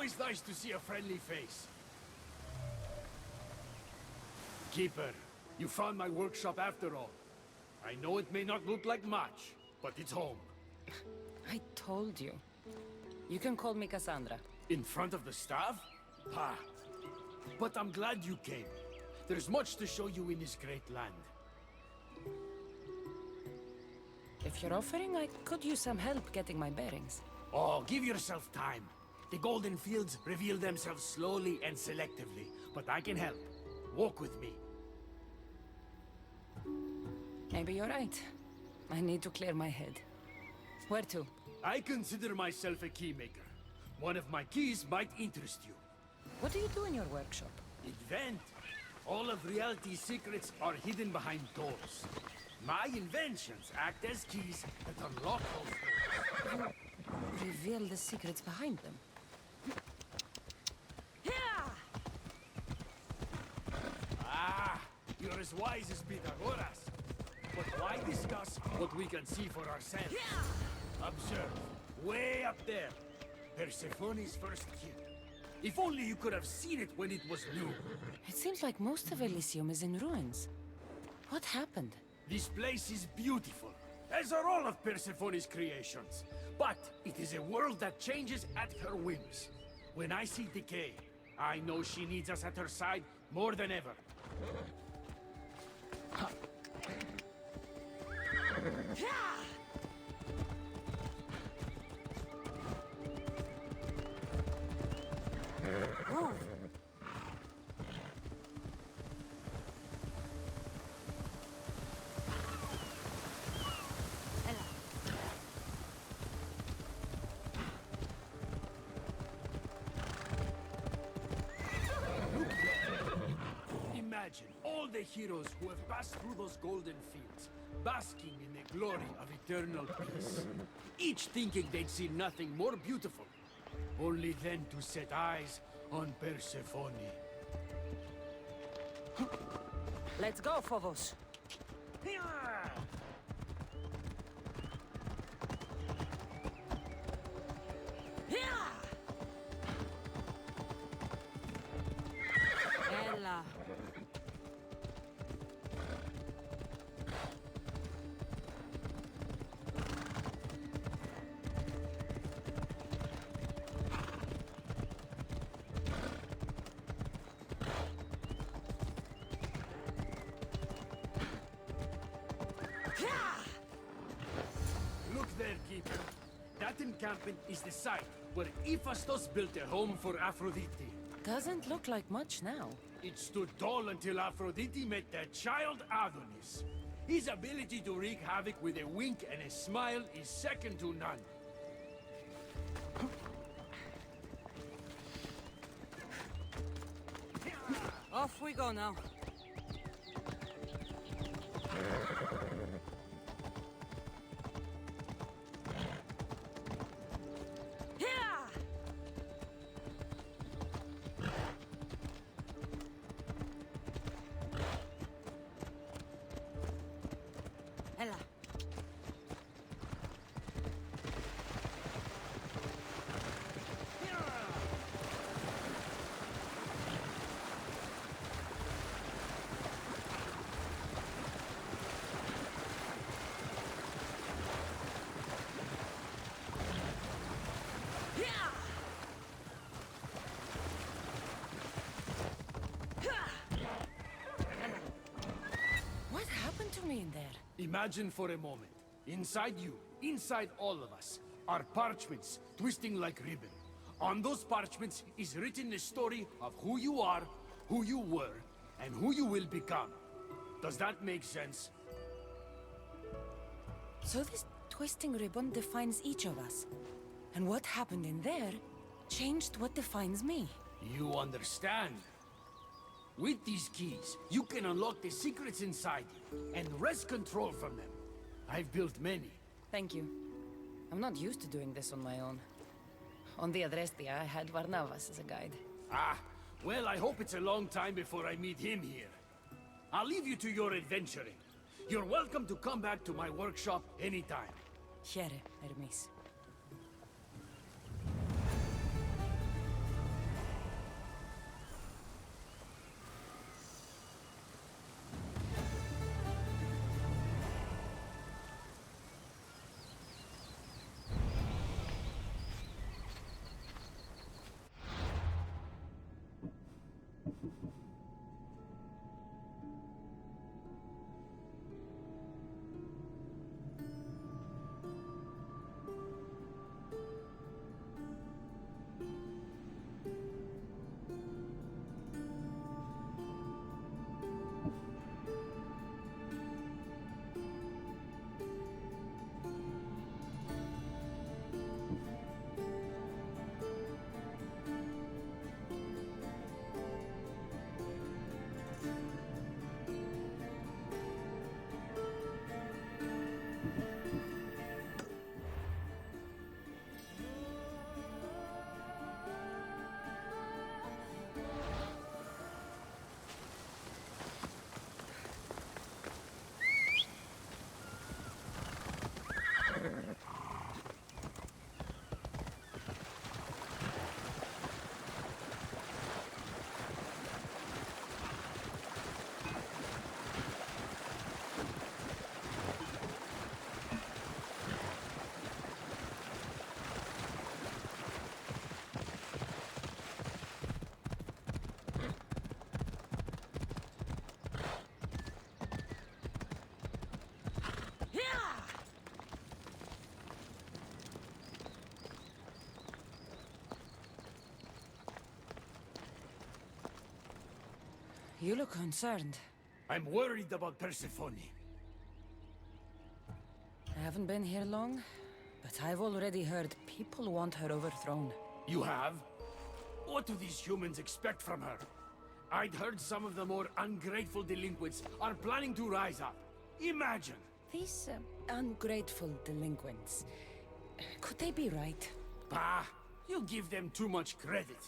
Always nice to see a friendly face. Keeper, you found my workshop after all. I know it may not look like much, but it's home. I told you. You can call me Cassandra. In front of the staff? Ha! But I'm glad you came. There's much to show you in this great land. If you're offering, I could use some help getting my bearings. Oh, give yourself time. The golden fields reveal themselves slowly and selectively, but I can help. Walk with me. Maybe you're right. I need to clear my head. Where to? I consider myself a keymaker. One of my keys might interest you. What do you do in your workshop? Invent. All of reality's secrets are hidden behind doors. My inventions act as keys that unlock those doors. Reveal the secrets behind them. Ah, you're as wise as Pythagoras. But why discuss what we can see for ourselves? Observe, way up there, Persephone's first kid. If only you could have seen it when it was new. It seems like most of Elysium is in ruins. What happened? This place is beautiful, as are all of Persephone's creations. But it is a world that changes at her whims. When I see decay, I know she needs us at her side more than ever. Imagine all the heroes who have passed through those golden fields, basking in the glory of eternal peace. Each thinking they'd see nothing more beautiful, only then to set eyes on Persephone. Let's go, Phobos. Ella. Look there, Keeper. That encampment is the site where Hephaestus built a home for Aphrodite. Doesn't look like much now. It stood tall until Aphrodite met that child Adonis. His ability to wreak havoc with a wink and a smile is second to none. Off we go now. Ella. What happened to me in there? Imagine for a moment, inside you, inside all of us, are parchments twisting like ribbon. On those parchments is written the story of who you are, who you were, and who you will become. Does that make sense? So this twisting ribbon defines each of us. And what happened in there changed what defines me. You understand. With these keys, you can unlock the secrets inside you and wrest control from them. I've built many. Thank you. I'm not used to doing this on my own. On the Adrestia, I had Varnavas as a guide. Ah, well, I hope it's a long time before I meet him here. I'll leave you to your adventuring. You're welcome to come back to my workshop anytime. Here, Hermes. You look concerned. I'm worried about Persephone. I haven't been here long, but I've already heard people want her overthrown. You have? What do these humans expect from her? I'd heard some of the more ungrateful delinquents are planning to rise up. Imagine! These ungrateful delinquents, could they be right? Bah! You give them too much credit.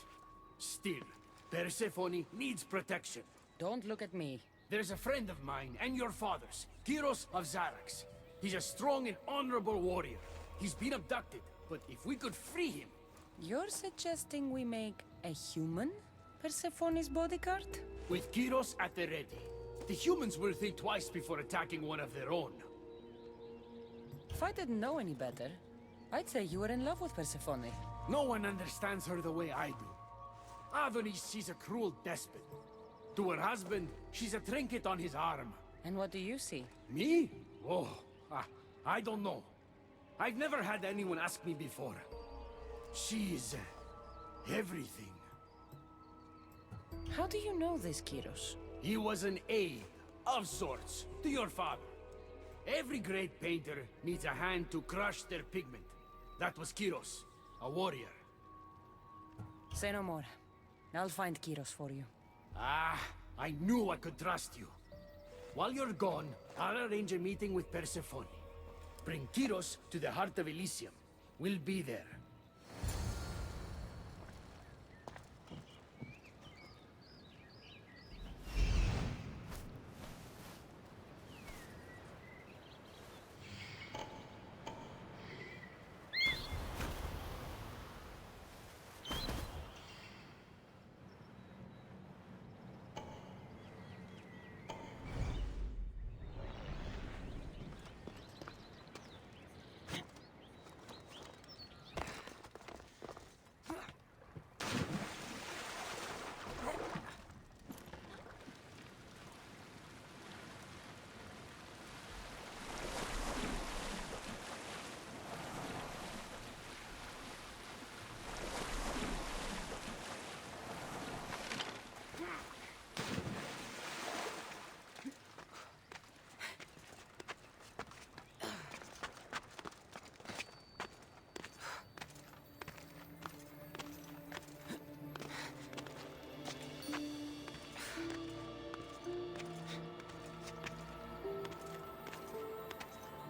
Still, Persephone needs protection. Don't look at me. There's a friend of mine and your father's, Kyros of Xarax. He's a strong and honorable warrior. He's been abducted, but if we could free him... You're suggesting we make a human Persephone's bodyguard? With Kyros at the ready, the humans will think twice before attacking one of their own. If I didn't know any better, I'd say you were in love with Persephone. No one understands her the way I do. Adonis, she's a cruel despot. To her husband, she's a trinket on his arm. And what do you see? Me? Oh, I don't know. I've never had anyone ask me before. She's everything. How do you know this, Kyros? He was an aide, of sorts, to your father. Every great painter needs a hand to crush their pigment. That was Kyros, a warrior. Say no more. I'll find Kyros for you. Ah, I knew I could trust you. While you're gone, I'll arrange a meeting with Persephone. Bring Kyros to the heart of Elysium. We'll be there.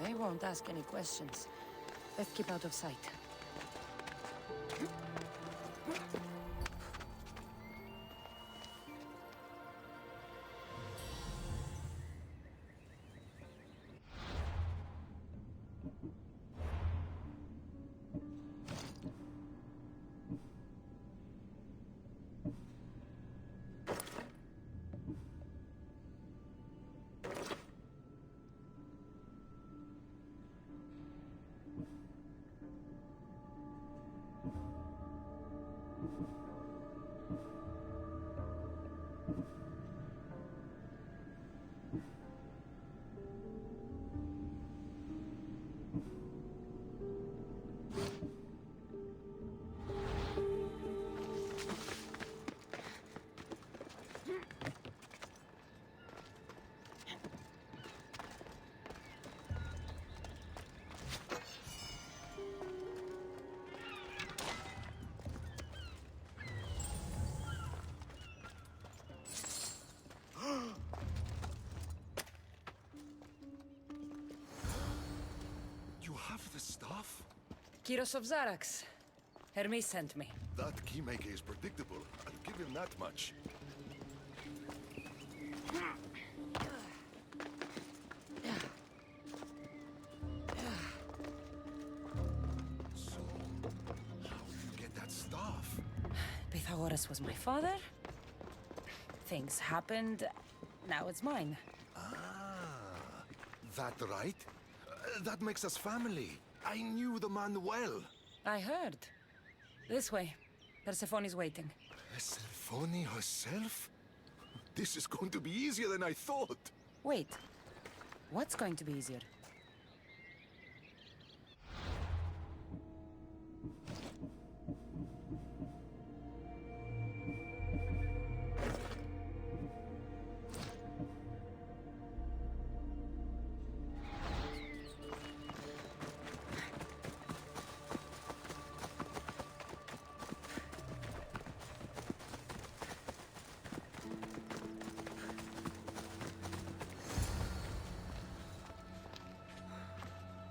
They won't ask any questions. Let's keep out of sight. You have the stuff? Kyros of Xarax. Hermes sent me. That keymaker is predictable. I'll give him that much. Pythagoras was my father. Things happened. Now it's mine. Ah, that right? That makes us family. I knew the man well. I heard. This way. Persephone's waiting. Persephone herself? This is going to be easier than I thought. Wait. What's going to be easier?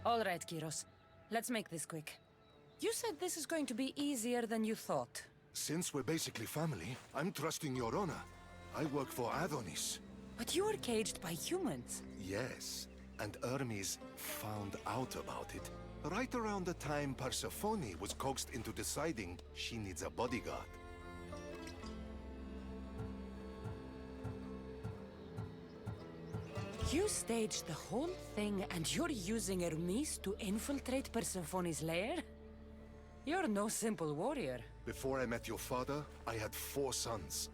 All right, Kyros. Let's make this quick. You said this is going to be easier than you thought. Since we're basically family, I'm trusting your honor. I work for Adonis. But you were caged by humans. Yes, and Hermes found out about it. Right around the time Persephone was coaxed into deciding she needs a bodyguard. You staged the whole thing and you're using Hermes to infiltrate Persephone's lair? You're no simple warrior. Before I met your father, I had 4 sons,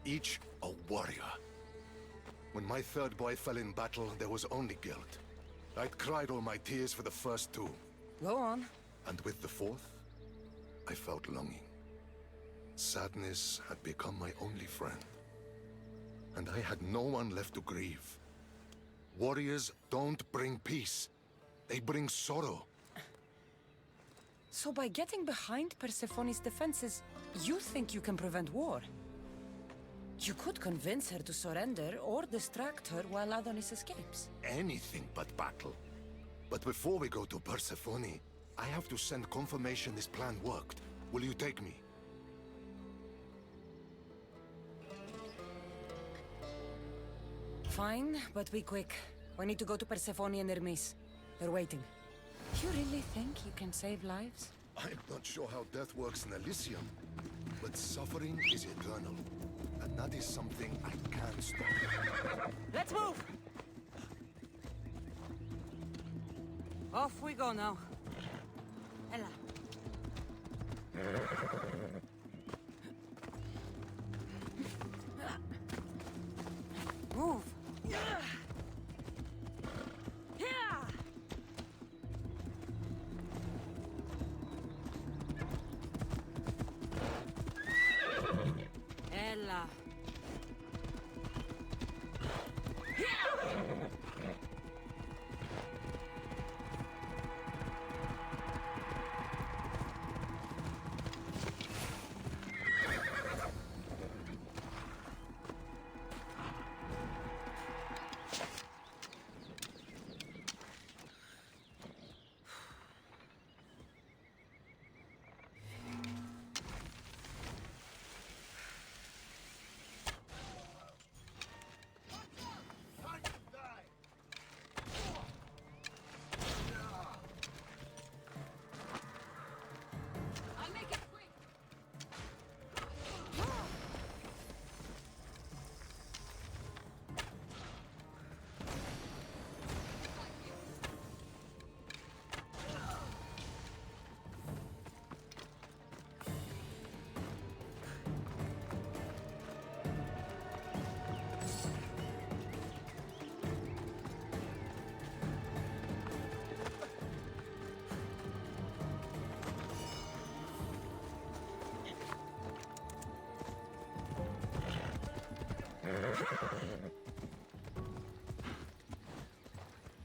each a warrior. When my third boy fell in battle, there was only guilt. I'd cried all my tears for the first 2. Go on. And with the 4th, I felt longing. Sadness had become my only friend. And I had no one left to grieve. Warriors don't bring peace. They bring sorrow. So by getting behind Persephone's defenses, you think you can prevent war? You could convince her to surrender or distract her while Adonis escapes. Anything but battle. But before we go to Persephone, I have to send confirmation this plan worked. Will you take me? Fine, but be quick. We need to go to Persephone and Hermes. They're waiting. You really think you can save lives? I'm not sure how death works in Elysium, but suffering is eternal. And that is something I can't stop. Let's move! Off we go now. Ella. Move! Ella.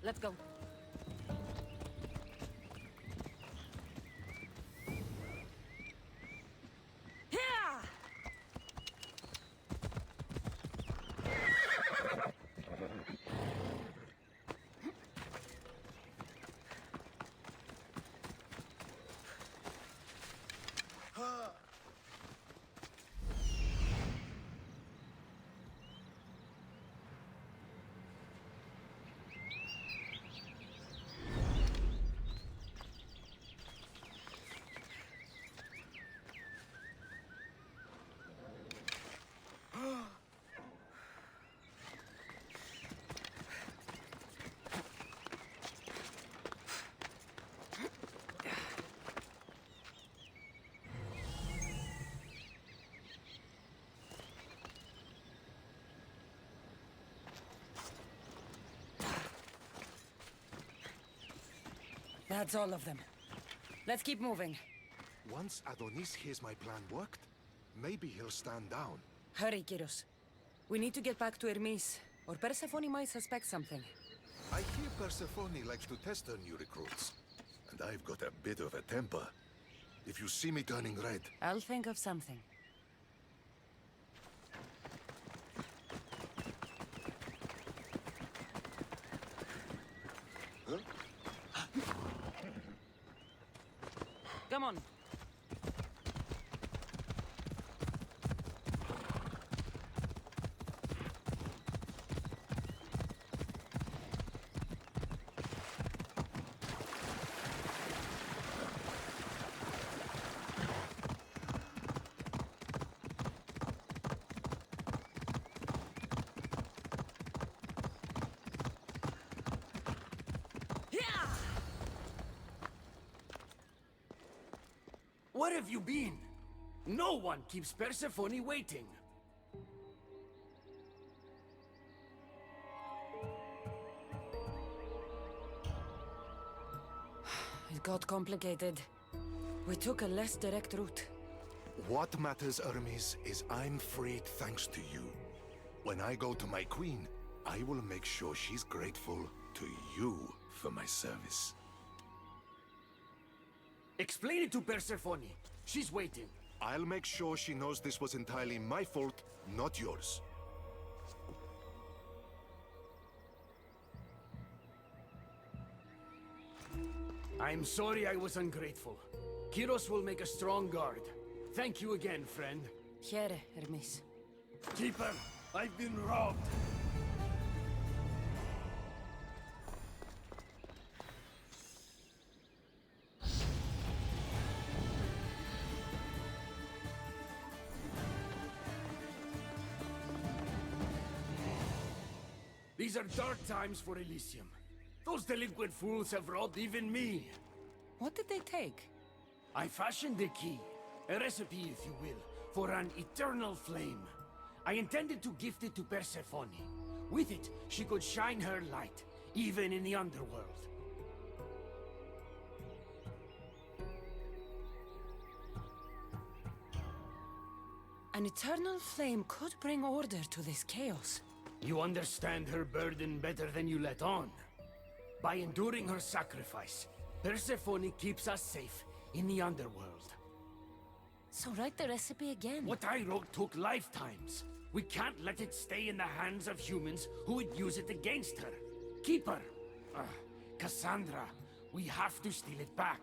Let's go. That's all of them. Let's keep moving. Once Adonis hears my plan worked, maybe he'll stand down. Hurry, Kyros. We need to get back to Hermes, or Persephone might suspect something. I hear Persephone likes to test her new recruits. And I've got a bit of a temper. If you see me turning red... I'll think of something. Come on. Where have you been? No one keeps Persephone waiting. It got complicated. We took a less direct route. What matters, Hermes, is I'm freed thanks to you. When I go to my queen, I will make sure she's grateful to you for my service. Explain it to Persephone. She's waiting. I'll make sure she knows this was entirely my fault, not yours. I'm sorry I was ungrateful. Kyros will make a strong guard. Thank you again, friend. Here, Hermes. Keeper, I've been robbed. These are dark times for Elysium. Those delinquent fools have robbed even me. What did they take? I fashioned a key, a recipe if you will, for an eternal flame. I intended to gift it to Persephone. With it, she could shine her light, even in the underworld. An eternal flame could bring order to this chaos. You understand her burden better than you let on. By enduring her sacrifice, Persephone keeps us safe in the underworld. So write the recipe again. What I wrote took lifetimes. We can't let it stay in the hands of humans who would use it against her. Keep her. Cassandra, we have to steal it back.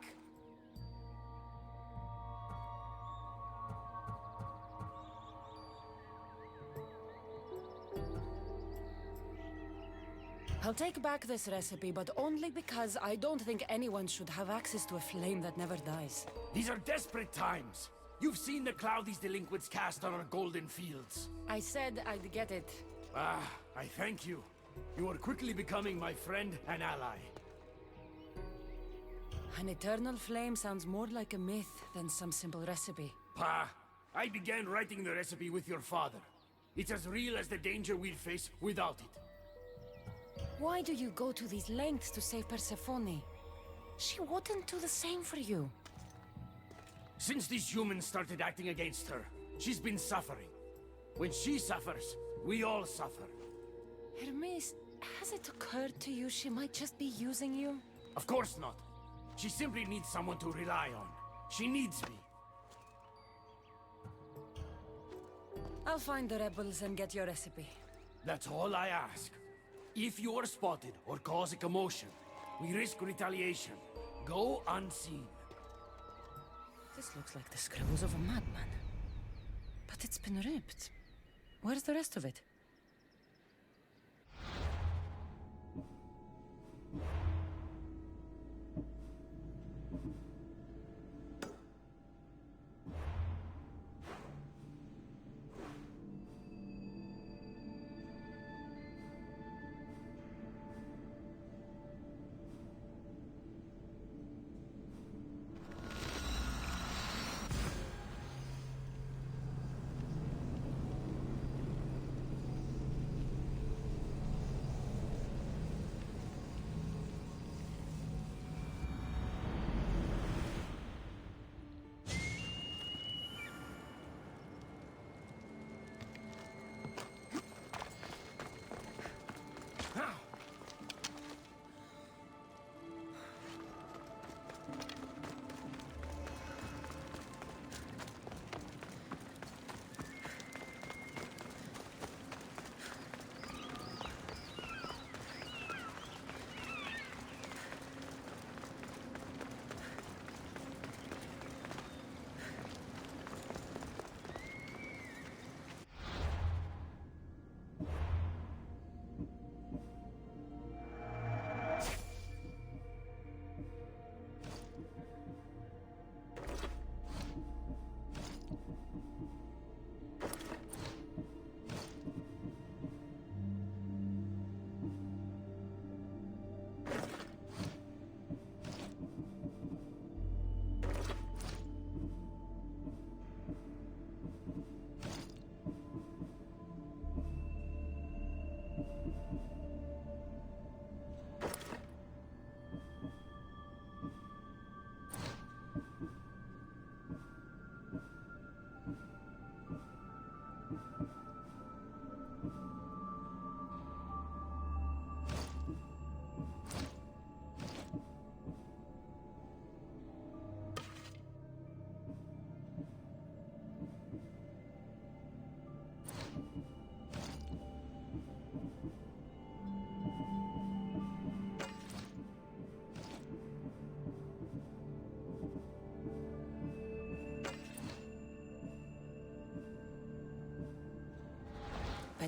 I'll take back this recipe, but only because I don't think anyone should have access to a flame that never dies. These are desperate times. You've seen the cloud these delinquents cast on our golden fields. I said I'd get it. I thank you. You are quickly becoming my friend and ally. An eternal flame sounds more like a myth than some simple recipe. I began writing the recipe with your father. It's as real as the danger we'd face without it. Why do you go to these lengths to save Persephone? She wouldn't do the same for you. Since these humans started acting against her, she's been suffering. When she suffers, we all suffer. Hermes, has it occurred to you she might just be using you? Of course not. She simply needs someone to rely on. She needs me. I'll find the rebels and get your recipe. That's all I ask. If you are spotted or cause a commotion, we risk retaliation. Go unseen. This looks like the scrolls of a madman. But it's been ripped. Where's the rest of it?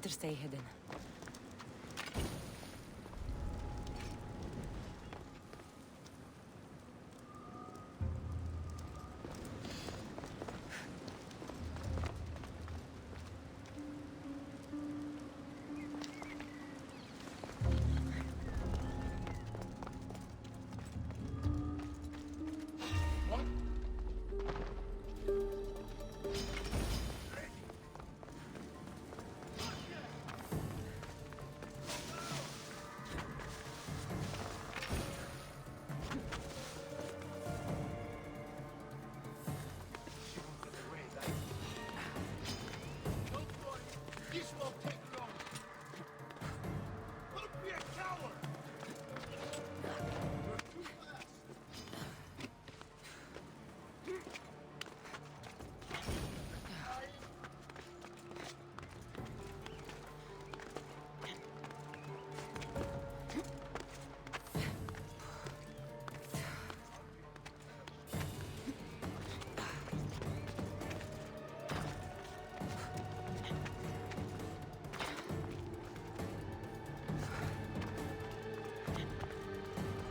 Better stay hidden.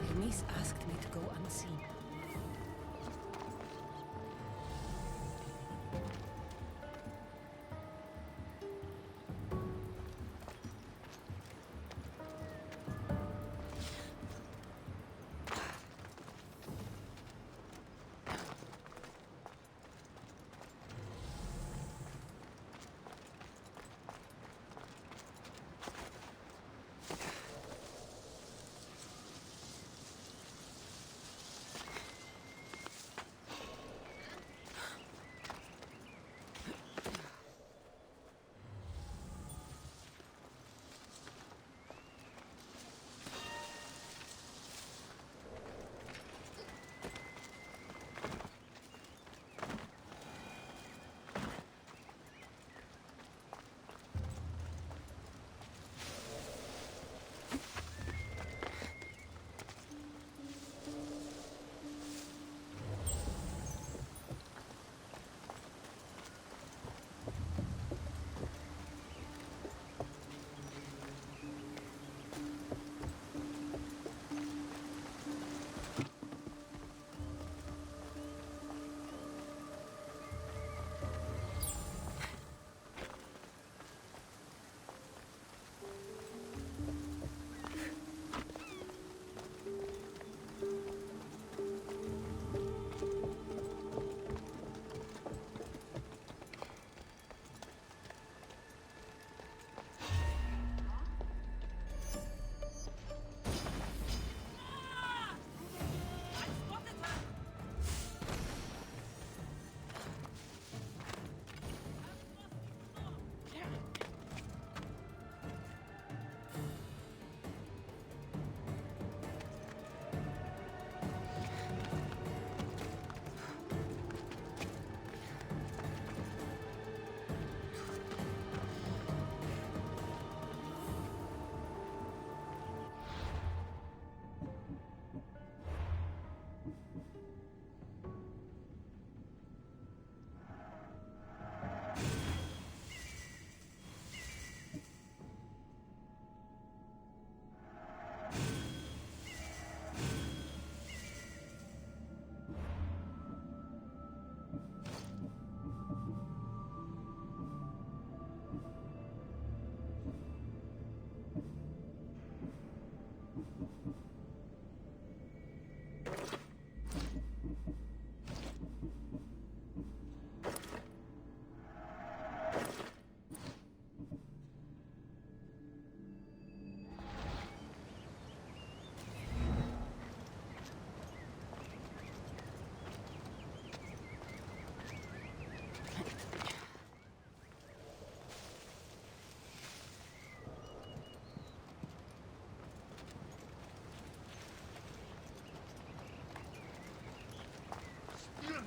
Hermes asked me to go unseen.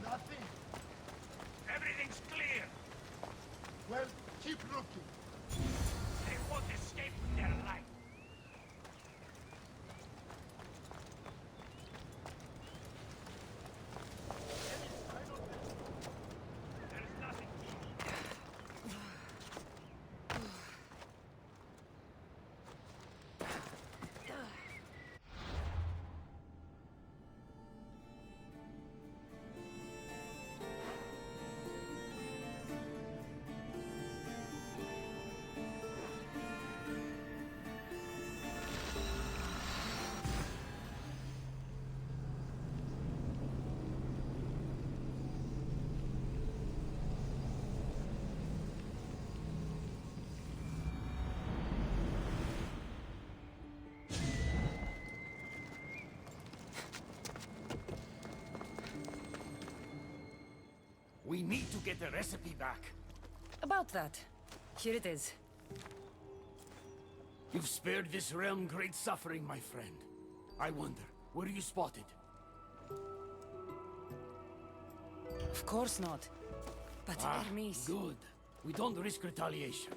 Nothing. Everything's clear. Well, keep looking. They won't escape with their life. There's nothing here. We need to get the recipe back. About that. Here it is. You've spared this realm great suffering, my friend. I wonder, were you spotted? Of course not. But Hermes... Good. We don't risk retaliation.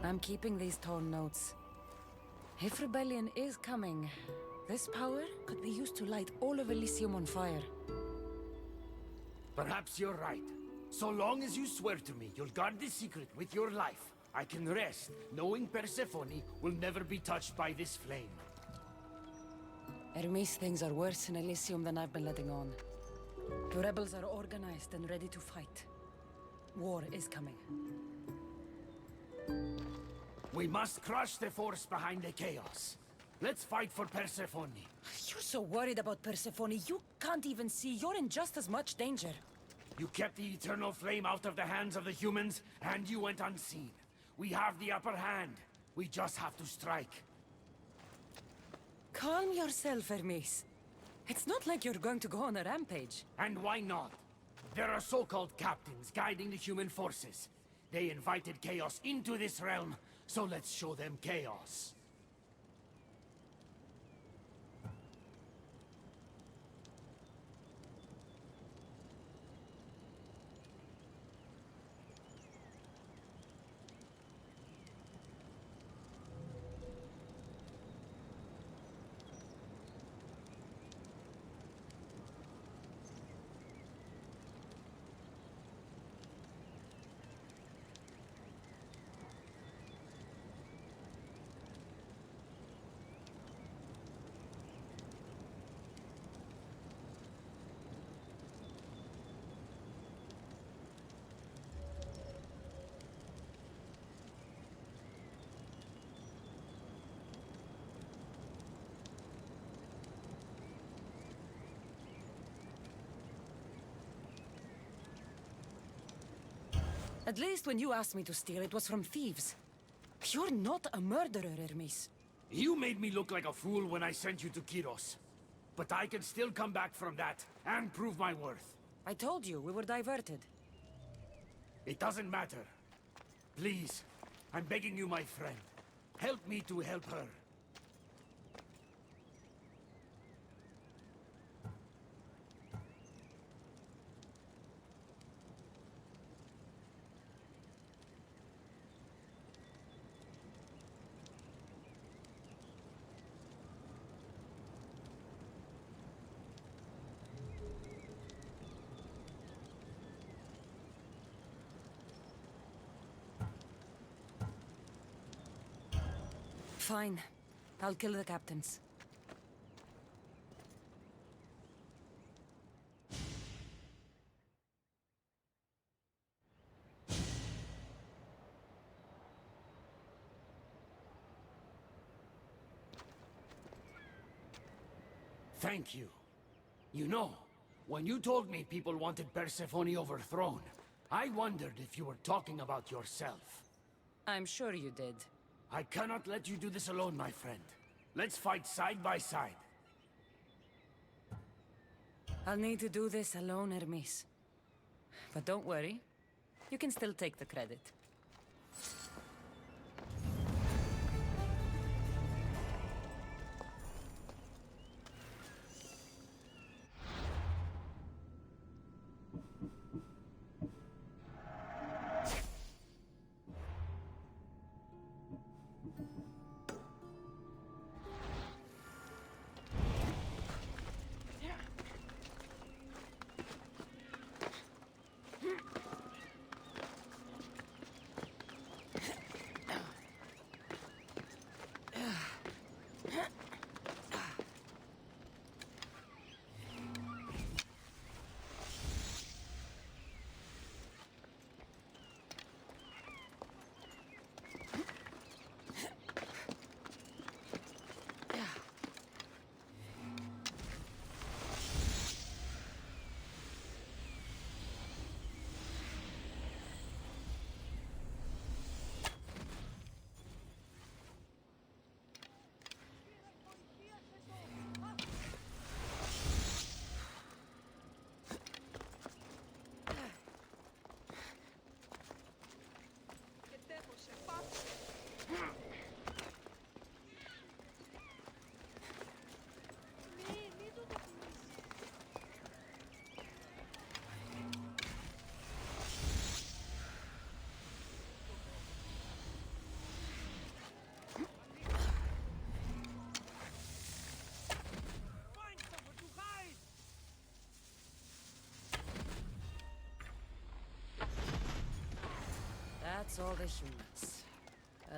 I'm keeping these torn notes. If rebellion is coming, this power could be used to light all of Elysium on fire. Perhaps you're right. So long as you swear to me you'll guard this secret with your life, I can rest, knowing Persephone will never be touched by this flame. Hermes, things are worse in Elysium than I've been letting on. The rebels are organized and ready to fight. War is coming. We must crush the force behind the chaos. Let's fight for Persephone. You're so worried about Persephone, you can't even see you're in just as much danger. You kept the eternal flame out of the hands of the humans, and you went unseen. We have the upper hand. We just have to strike. Calm yourself, Hermes. It's not like you're going to go on a rampage. And why not? There are so-called captains guiding the human forces. They invited chaos into this realm, so let's show them chaos. At least when you asked me to steal, it was from thieves. You're not a murderer, Hermes. You made me look like a fool when I sent you to Kiros. But I can still come back from that, and prove my worth. I told you, we were diverted. It doesn't matter. Please, I'm begging you, my friend. Help me to help her. Fine. I'll kill the captains. Thank you. You know, when you told me people wanted Persephone overthrown, I wondered if you were talking about yourself. I'm sure you did. I cannot let you do this alone, my friend. Let's fight side by side. I'll need to do this alone, Hermes. But don't worry. You can still take the credit. That's all the humans.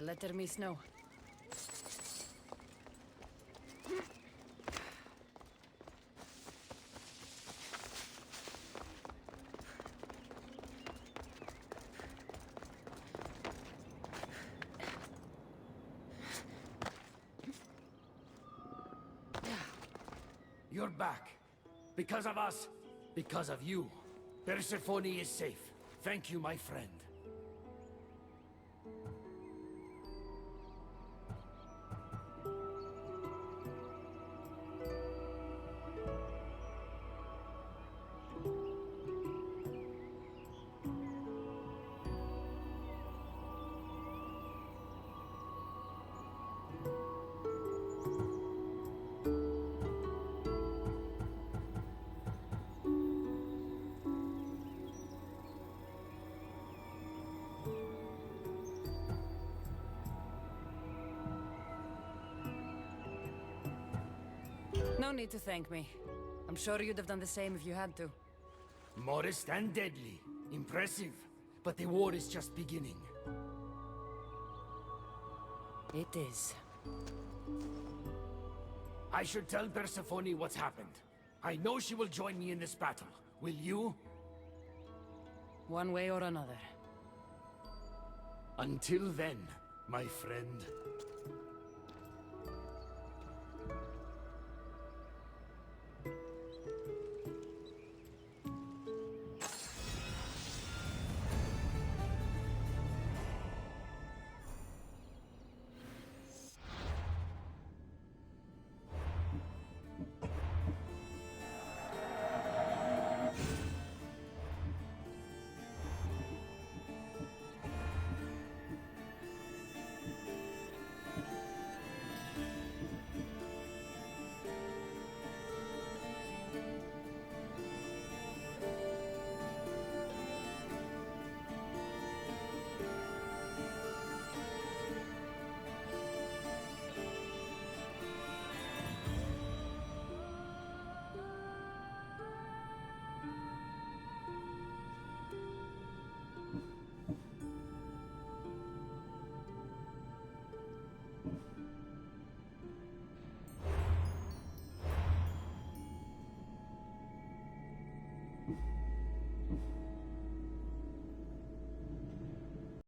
Let Hermes know. You're back. Because of us. Because of you. Persephone is safe. Thank you, my friend. No need to thank me. I'm sure you'd have done the same if you had to. Modest and deadly. Impressive. But the war is just beginning. It is. I should tell Persephone what's happened. I know she will join me in this battle. Will you? One way or another. Until then, my friend.